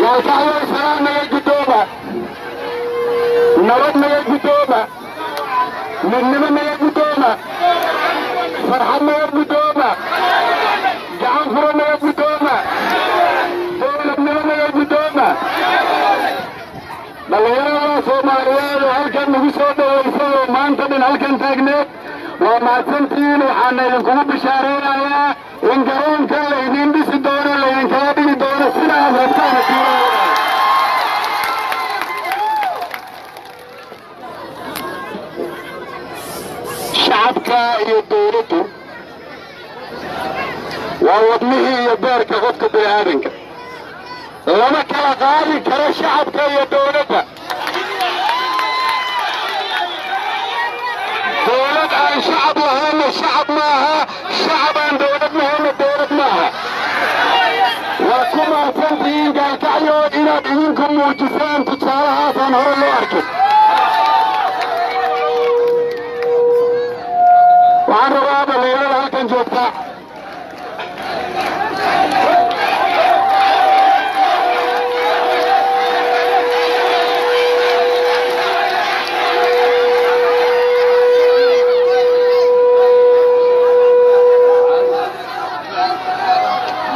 gaalkacyo islaan naga guddooma nabad naga guddooma midnimo naga guddooma farxad naga guddooma gacan furo naga guddooma dowladnimo naga guddooma dhallinyarada soomaaliyeed oo halkan nagu soo dhawaysay oo maanta dhan halkan taagneed waa mahadsantihiin waxaana idinkugu bishaaraynayaa in garoonka laydin dhisi doono laydinkala dhigi doono sida aad rabtaan shacabka iyo dowladdu waa wadnihii iyo beerka qofka bini'aadanka lama kala qaadi karo shacabka iyo dowladda dowlad aan shacab lahaynna shacab maaha shacab aan dowlad lahaynna dowlad maaha waa ku mahadsantihiin gaalkacyo inaad idinku muujisaan tusaalahaasaan hore loo arkin waxaan rabaa dhallinyarada halkan joogta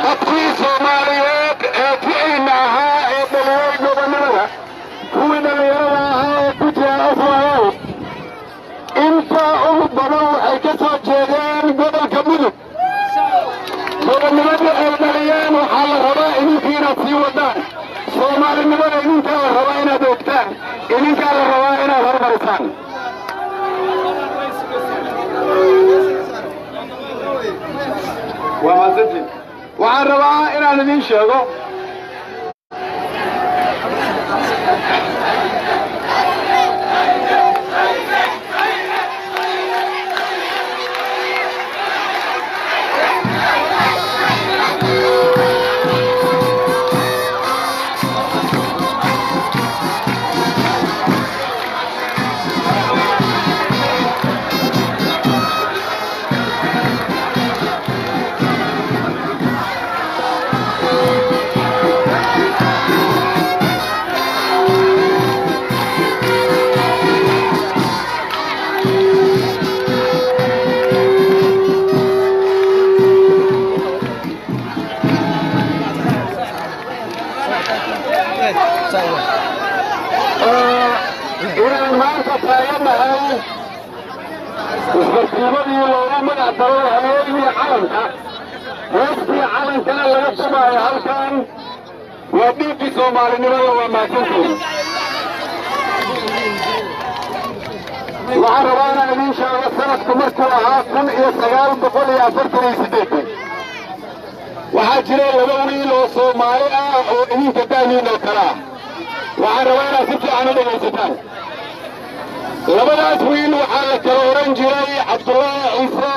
dadkii soomaaliyeed ee ficilna ahaa ee dhaliyay gobonnimada kuwii dhallinyarada ahaa ee ku jira afwaayow intaa ugu badan waxay ka soo jeedeen gobolka mudug gobonnimadii ay dhaliyeen waxaa la rabaa idinka inaad sii wadaan soomaalinimada idinkaa la rabaa inaad ogtaan idinkaa la rabaa inaad hormarisaan waa mahadsantiin waxaan rabaa inaan idiin sheego inaan maanta taaganahay isbartiibadii loogu magac daray habeegii calanka heestii calankana laga sugaayo halkan waa dhiiggii soomaalinimada waa mahadsantiin waxaan rabaa inaan idiin sheego sanadku markuu ahaa 1948 waxaa jira laba wiil oo soomaali ah oo idinka da'diin oo kale ah waxaan rabaa inaad si fiican u dhegaysataan labadaas wiil waxaa la kala oran jiray cabdullaahi ciise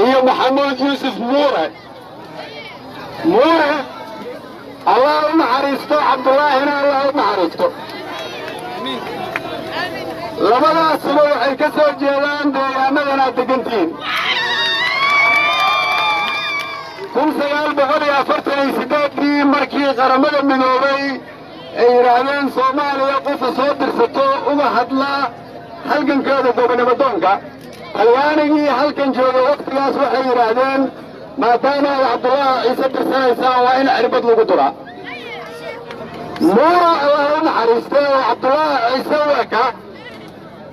iyo maxamuud yuusuf muure allah u naxariisto cabdullaahina allah u naxariisto labadaasuba waxay ka soo jeedaan deegaanadan aad degantihiin 1948 markii qaramada midoobay ay yidhaahdeen soomaaliya qofa soo dirsato uga hadlaa halgankooda gobonnimadoonka talyaanigii halkan joogay wakhtigaas waxay yidhaahdeen maadaama ay cabdullaahi ciise dirsanaysaan waa in cirbad lagu duraa muura allah u naxariistay oo cabdullaahi ciise u eka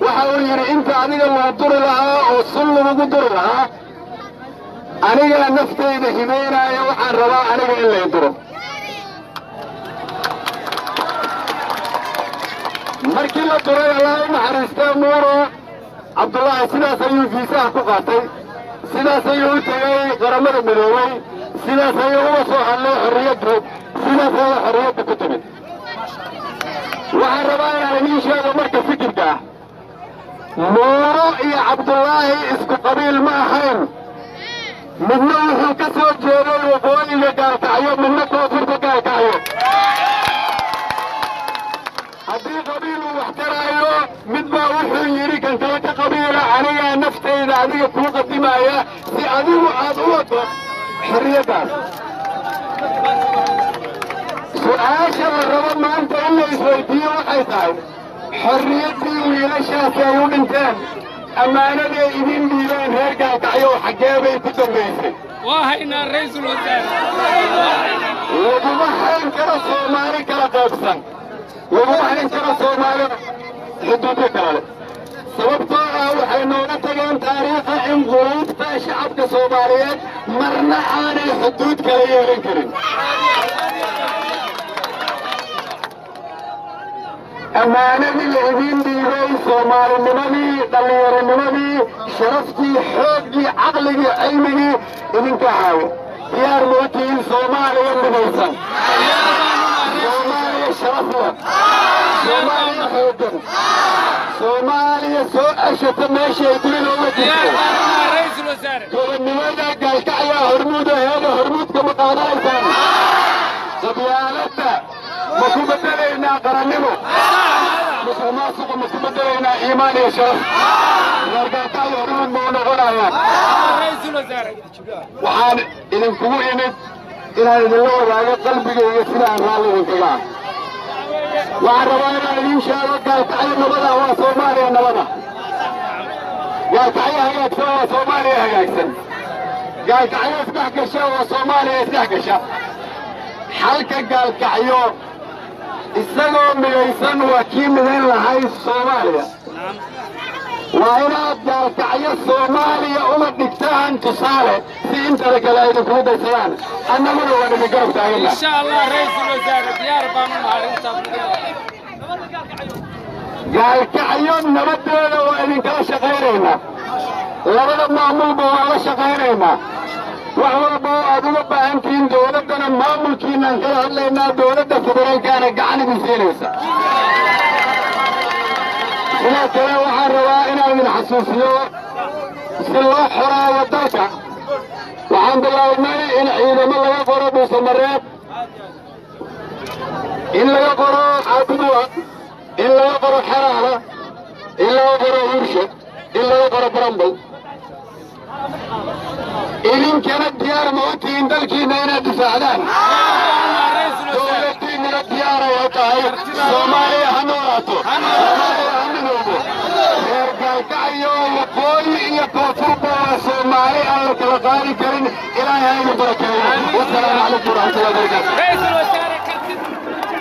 waxa uu yidhi inta adiga lagu duri lahaa oo sun lagugu duri lahaa anigaa naftayda hibaynaya waxaan rabaa aniga in lay duro markii la duray allah u naxariistay muuro cabdullaahi sidaas ayuu fiisaha ku qaatay sidaas ayuu u tegay qaramada midoobay sidaas ayuu uga soo hadlay xorriyaddu sidaas ayay xorriyadda ku timid waxaan rabaa inaan idiin sheego marka fikirka ah muuro iyo cabdullaahi isku qabiil ma ahayn midna wuxuu ka soo jeeday waqooyiga gaalkacyo midna koonfurta gaalkacyo haddii qabiil uu wax taraayo mid baa wuxuu yidhi kan kale ka qabiila anigaa naftayda adiga kuu qadimaya si adigu aad u wado xorriyaddaas سؤال الرب ما أنت إلا إسرائيلية وحيتان حريتي ويلاشا سيون انتان أما أنا دي إذين بيبان هرقا تعيو حقابي كتب بيسي وهينا الرئيس الوزراء وجمحين كرا صومالي كرا قابسان وجمحين كرا صومالي حدودي كرا sababtoo waxay nooga tageen taariikha in quluubta shacabka Soomaaliyeed marna aanay xuduud kala yeelan karin amaanadii la idin dhiibay Soomaalinimadii dhallinyaranimadii sharaftii xooggii caqligii cilmigii idinka haayo diyaar mootiin Soomaaliya midaysan Soomaaliya sharaf leh Soomaaliya xooggan Soomaaliya soo ashata meesha ay dulin uga jirto رئيس الوزراء gobonnimada gaalkacya hormuudka ma qaadanaysaan qabyaaladda ma ku bedelaynaa qarannimo musuqmaasuqa ma ku bedelaynaa iimaan iyo sharaf reer gaalkacya hormuud ma u noqonayaan رئيس الوزراء waxaan idinkugu imid inaan idinla wadaago qalbigayga sidaan raalli idinkaga ah waxaan rabaa inaan idiin sheego gaalkacyo nabada waa Soomaaliya nabada gaalkacyo hagaagsan waa Soomaaliya hagaagsan gaalkacyo isdhex gasha waa Soomaaliya isdhex gasha xalka gaalkacyo isagoo midaysan waa kii midayn lahay Soomaaliya waa inaad gaalkacyo Soomaaliya uma dhigtaan tusaale si intana kale ay idinkugu daysadaan annaguna waan idin garab taagana إن شاء الله رئيس الوزراء ديار بانو معرفة gaalkacyo nabadeeda waa idinkala shaqaynaynaa labada maamulba waa la shaqaynaynaa wax walba oo aad uga baahan tihiin dowladdana maamulkiinaan kala hadlaynaa dowladda federaalkaana gacan idin siinaysa sidoo kale waxaan rabaa inaan idin xasuusiyo si loo xoraayo dalka waxaan bilaabnay in ciidamo laga qoro dhuusamareeb in laga qoro caabuduwa in laga qoro xaraala in laga qoro hirsha in laga qoro barambal idinkana diyaar ma u tihiin dalkiina inaad difaacdaan dowladdiinana diyaaray u tahay Soomaaliya ha noolaato Soomaaliya ha midoobo reer gaalkacyo waqooyi iyo koonfurba waa Soomaali aan la kala qaadi karin ilaahay ha idin barakeeyo wasalaamu calaykum waraxmatullahi wabarakaatu رئيس الوزراء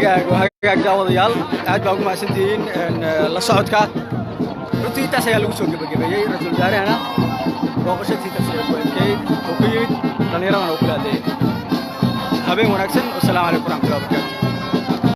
وهاجاج داوديال aad baa ugu mahadsantihiin la socodka runtii taas ayaa lagu soo gabagabeeyay ra'iisul wasaarahana booqashadii tasriibkeey oo ku yimid dhalinyarada oo kula hadlayay habeen wanaagsan. Assalaamu alaykum warahmatullahi wabarakatuh.